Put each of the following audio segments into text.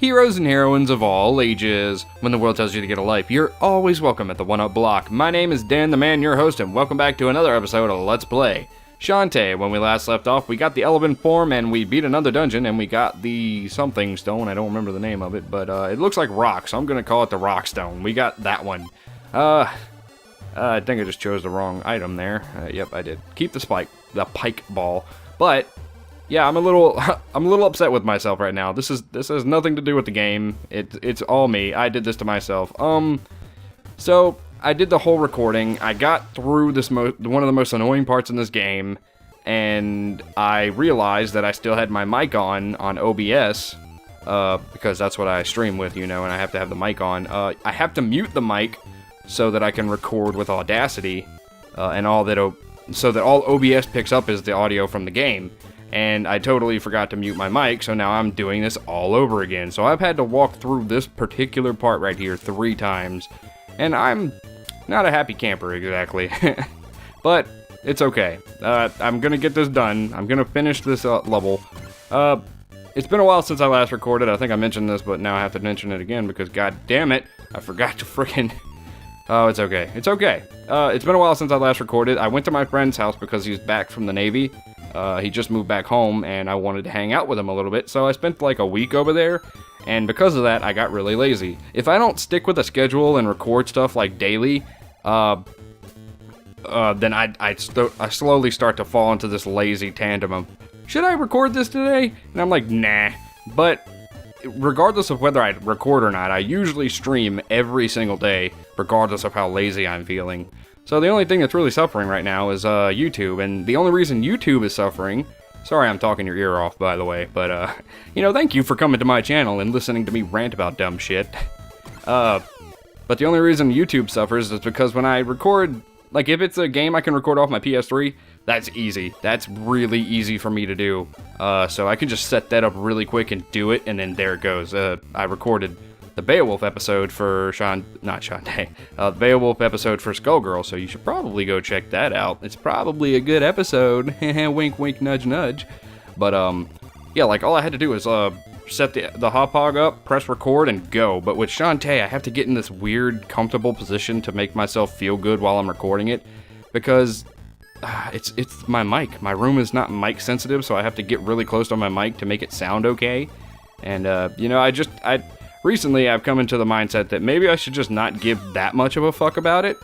Heroes and heroines of all ages. When the world tells you to get a life, you're always welcome at the 1-Up Block. My name is Dan the Man, your host, and welcome back to another episode of Let's Play Shantae. When we last left off, we got the elephant form, and we beat another dungeon, and we got the something stone. I don't remember the name of it, but it looks like rock, so I'm gonna call it the rock stone. We got that one. I think I just chose the wrong item there. Yep, I did. Keep the pike ball. But yeah, I'm a little upset with myself right now. This has nothing to do with the game. It's all me. I did this to myself. So I did the whole recording. I got through one of the most annoying parts in this game, and I realized that I still had my mic on OBS, because that's what I stream with, and I have to have the mic on. I have to mute the mic so that I can record with Audacity, so that all OBS picks up is the audio from the game. And I totally forgot to mute my mic, so now I'm doing this all over again. So I've had to walk through this particular part right here 3 times, and I'm not a happy camper exactly. But it's okay. I'm gonna get this done. I'm gonna finish this level. It's been a while since I last recorded. I think I mentioned this, but now I have to mention it again because god damn it, I forgot to frickin'... Oh, it's okay. It's okay. It's been a while since I last recorded. I went to my friend's house because he's back from the Navy. He just moved back home, and I wanted to hang out with him a little bit, so I spent like a week over there, and because of that, I got really lazy. If I don't stick with a schedule and record stuff like daily, then I slowly start to fall into this lazy tandem of, should I record this today? And I'm like, nah. But regardless of whether I record or not, I usually stream every single day, regardless of how lazy I'm feeling. So the only thing that's really suffering right now is YouTube, and the only reason YouTube is suffering... Sorry I'm talking your ear off, by the way, but, thank you for coming to my channel and listening to me rant about dumb shit. But the only reason YouTube suffers is because when I record... Like, if it's a game I can record off my PS3, that's easy. That's really easy for me to do. So I can just set that up really quick and do it, and then there it goes. I recorded the Beowulf episode for the Beowulf episode for Skullgirl, so you should probably go check that out. It's probably a good episode. Wink, wink, nudge, nudge. But, yeah, like, all I had to do was, set the hop-hog up, press record, and go. But with Shantae, I have to get in this weird, comfortable position to make myself feel good while I'm recording it, because it's my mic. My room is not mic sensitive, so I have to get really close to my mic to make it sound okay. And, recently I've come into the mindset that maybe I should just not give that much of a fuck about it.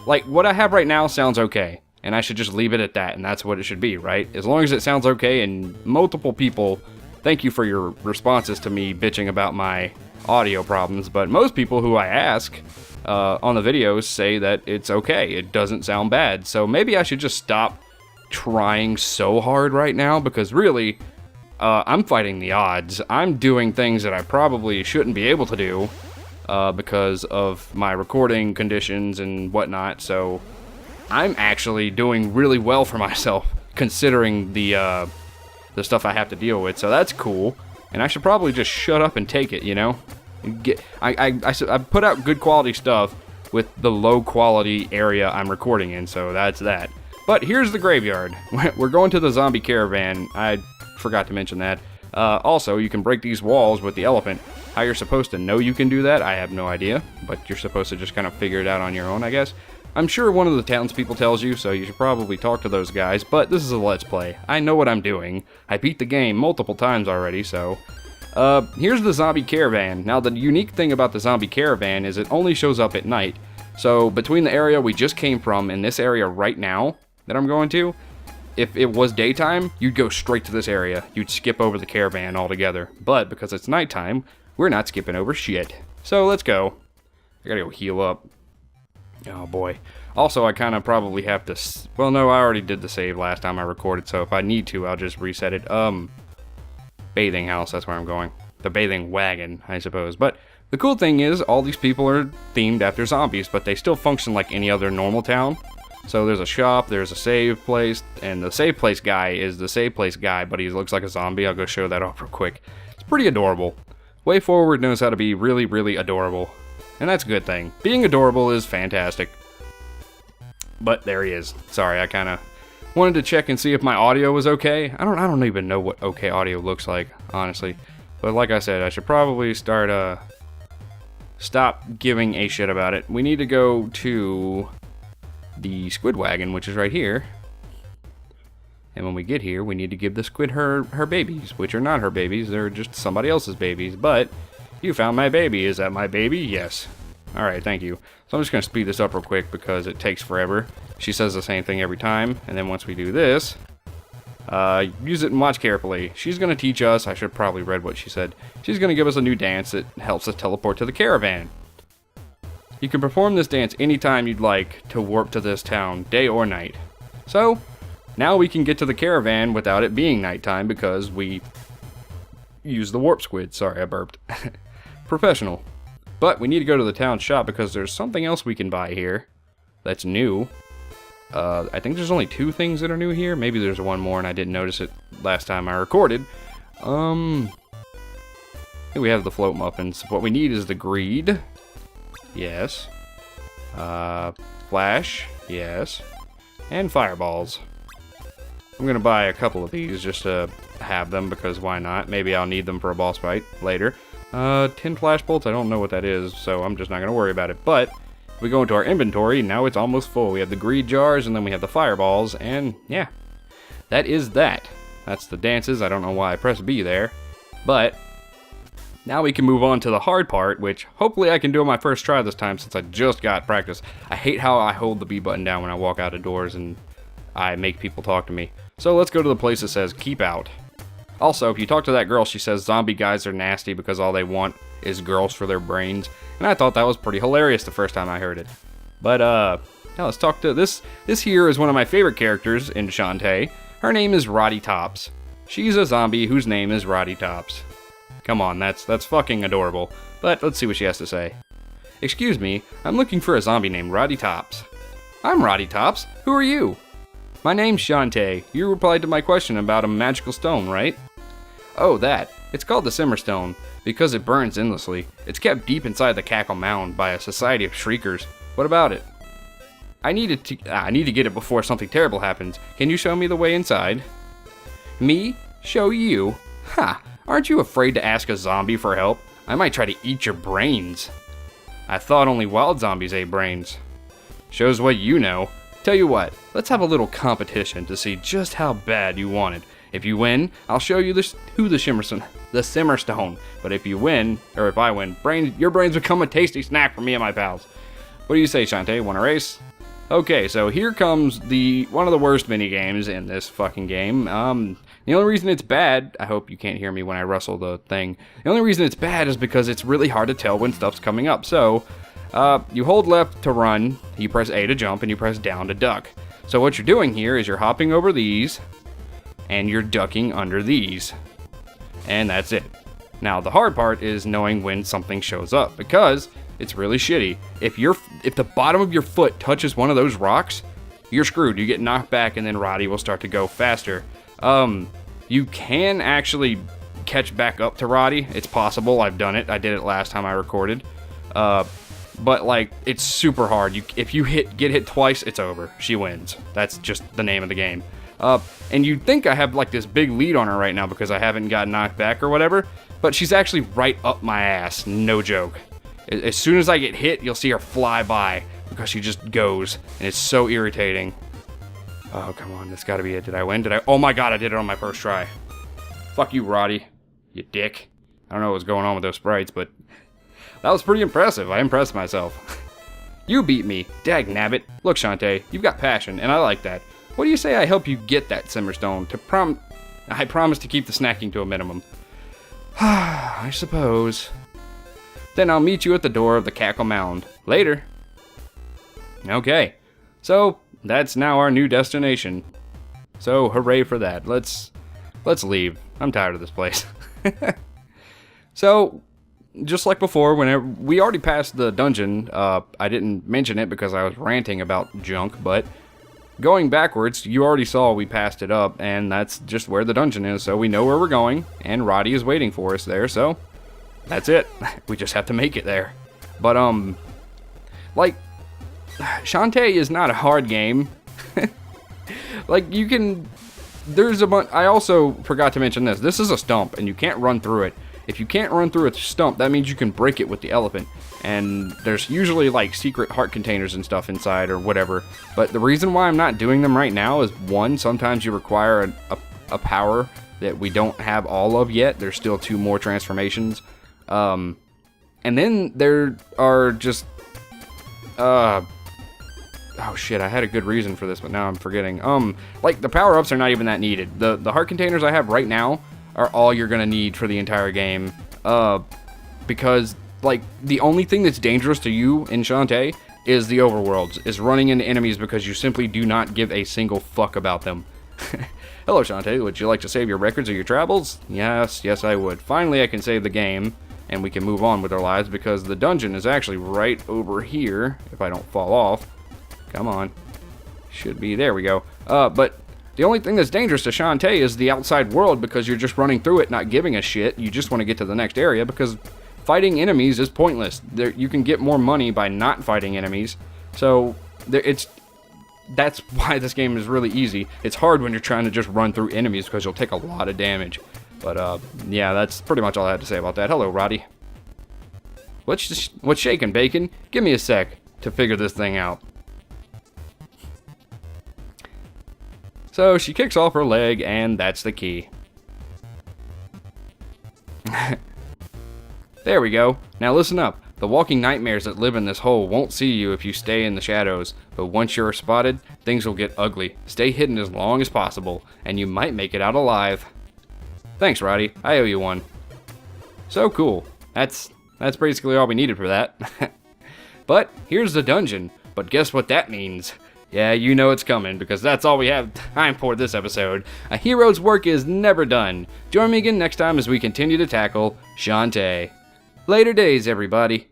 Like, what I have right now sounds okay, and I should just leave it at that, and that's what it should be, right? As long as it sounds okay, and multiple people... Thank you for your responses to me bitching about my audio problems, but most people who I ask on the videos say that it's okay, it doesn't sound bad, so maybe I should just stop trying so hard right now, because really, I'm fighting the odds. I'm doing things that I probably shouldn't be able to do because of my recording conditions and whatnot, so I'm actually doing really well for myself, considering the stuff I have to deal with, so that's cool. And I should probably just shut up and take it, I put out good quality stuff with the low quality area I'm recording in, so that's that. But here's the graveyard. We're going to the zombie caravan. I forgot to mention that. Also, you can break these walls with the elephant. How you're supposed to know you can do that, I have no idea, but you're supposed to just kind of figure it out on your own, I guess. I'm sure one of the townspeople tells you, so you should probably talk to those guys, but this is a Let's Play. I know what I'm doing. I beat the game multiple times already, so... here's the zombie caravan. Now, the unique thing about the zombie caravan is it only shows up at night. So, between the area we just came from and this area right now that I'm going to, if it was daytime, you'd go straight to this area. You'd skip over the caravan altogether. But, because it's nighttime, we're not skipping over shit. So, let's go. I gotta go heal up. Oh boy. Also, I kind of probably have to... Well, no, I already did the save last time I recorded, so if I need to, I'll just reset it. Bathing house, that's where I'm going. The bathing wagon, I suppose. But the cool thing is, all these people are themed after zombies, but they still function like any other normal town. So there's a shop, there's a save place, and the save place guy is the save place guy, but he looks like a zombie. I'll go show that off real quick. It's pretty adorable. Way Forward knows how to be really, really adorable. And that's a good thing. Being adorable is fantastic. But there he is. Sorry, I kind of wanted to check and see if my audio was okay. I don't even know what okay audio looks like, honestly. But like I said, I should probably stop giving a shit about it. We need to go to the squid wagon, which is right here. And when we get here, we need to give the squid her babies, which are not her babies. They're just somebody else's babies. But you found my baby. Is that my baby? Yes. All right, thank you. So I'm just going to speed this up real quick because it takes forever. She says the same thing every time. And then once we do this, use it and watch carefully. She's going to teach us. I should probably read what she said. She's going to give us a new dance that helps us teleport to the caravan. You can perform this dance anytime you'd like to warp to this town, day or night. So now we can get to the caravan without it being nighttime because we use the warp squid. Sorry, I burped. Professional. But we need to go to the town shop because there's something else we can buy here that's new. I think there's only 2 things that are new here. Maybe there's one more and I didn't notice it last time I recorded. Here we have the float muffins. What we need is the greed. Yes. Flash. Yes. And fireballs. I'm gonna buy a couple of these just to have them because why not? Maybe I'll need them for a boss fight later. 10 flash bolts, I don't know what that is, so I'm just not gonna worry about it. But if we go into our inventory, now it's almost full. We have the greed jars and then we have the fireballs, and yeah, that is that. That's the dances. I don't know why I pressed B there, but now we can move on to the hard part, which hopefully I can do on my first try this time since I just got practice. I hate how I hold the B button down when I walk out of doors and I make people talk to me. So let's go to the place that says keep out. Also, if you talk to that girl, she says zombie guys are nasty because all they want is girls for their brains. And I thought that was pretty hilarious the first time I heard it. But now let's talk to this. This here is one of my favorite characters in Shantae. Her name is Roddy Tops. She's a zombie whose name is Roddy Tops. Come on, that's fucking adorable. But let's see what she has to say. Excuse me, I'm looking for a zombie named Roddy Tops. I'm Roddy Tops. Who are you? My name's Shantae. You replied to my question about a magical stone, right? Oh, that. It's called the Simmer Stone because it burns endlessly. It's kept deep inside the Cackle Mound by a society of shriekers. What about it? I need to get it before something terrible happens. Can you show me the way inside? Me? Show you? Ha! Aren't you afraid to ask a zombie for help? I might try to eat your brains. I thought only wild zombies ate brains. Shows what you know. Tell you what, let's have a little competition to see just how bad you want it. If you win, I'll show you the Simmer Stone. But if you win, or if I win, your brains become a tasty snack for me and my pals. What do you say, Shantae? Want a race? Okay, so here comes one of the worst mini games in this fucking game. The only reason it's bad, I hope you can't hear me when I rustle the thing. The only reason it's bad is because it's really hard to tell when stuff's coming up. So, you hold left to run, you press A to jump, and you press down to duck. So what you're doing here is you're hopping over these, and you're ducking under these. And that's it. Now, the hard part is knowing when something shows up, because it's really shitty. If the bottom of your foot touches one of those rocks, you're screwed. You get knocked back, and then Roddy will start to go faster. You can actually catch back up to Roddy. It's possible. I've done it. I did it last time I recorded. But like, it's super hard. If you get hit twice, it's over. She wins. That's just the name of the game. And you'd think I have like this big lead on her right now because I haven't got knocked back or whatever, but she's actually right up my ass. No joke. As soon as I get hit, you'll see her fly by because she just goes, and it's so irritating. Oh, come on. That's gotta be it. Did I win? Oh my god, I did it on my first try. Fuck you, Roddy. You dick. I don't know what was going on with those sprites, but that was pretty impressive. I impressed myself. You beat me. Dagnabbit. Look, Shantae, you've got passion, and I like that. What do you say I help you get that Simmerstone? I promise to keep the snacking to a minimum. I suppose. Then I'll meet you at the door of the Cackle Mound. Later. Okay. So, that's now our new destination. So, hooray for that. Let's leave. I'm tired of this place. So, just like before, whenever we already passed the dungeon, I didn't mention it because I was ranting about junk, but going backwards, you already saw we passed it up, and that's just where the dungeon is, so we know where we're going, and Roddy is waiting for us there, so that's it. We just have to make it there. But, like, Shantae is not a hard game. Like, you can, there's a bunch, I also forgot to mention this. This is a stump, and you can't run through it. If you can't run through a stump, that means you can break it with the elephant. And there's usually like secret heart containers and stuff inside or whatever. But the reason why I'm not doing them right now is, one, sometimes you require a power that we don't have all of yet. There's still 2 more transformations. And then there are just... oh shit, I had a good reason for this, but now I'm forgetting. Like, the power-ups are not even that needed. The heart containers I have right now are all you're gonna need for the entire game. Because, like, the only thing that's dangerous to you in Shantae is the overworlds, is running into enemies because you simply do not give a single fuck about them. Hello, Shantae, would you like to save your records of your travels? Yes, I would. Finally, I can save the game, and we can move on with our lives, because the dungeon is actually right over here, if I don't fall off. Come on. Should be. There we go. But the only thing that's dangerous to Shantae is the outside world, because you're just running through it, not giving a shit. You just want to get to the next area, because fighting enemies is pointless. You can get more money by not fighting enemies. So that's why this game is really easy. It's hard when you're trying to just run through enemies, because you'll take a lot of damage. But yeah, that's pretty much all I had to say about that. Hello, Roddy. What's shaking, Bacon? Give me a sec to figure this thing out. So she kicks off her leg, and that's the key. There we go. Now listen up. The walking nightmares that live in this hole won't see you if you stay in the shadows, but once you're spotted, things will get ugly. Stay hidden as long as possible, and you might make it out alive. Thanks, Roddy. I owe you one. So cool. That's basically all we needed for that. But here's the dungeon. But guess what that means? Yeah, you know it's coming, because that's all we have time for this episode. A hero's work is never done. Join me again next time as we continue to tackle Shantae. Later days, everybody.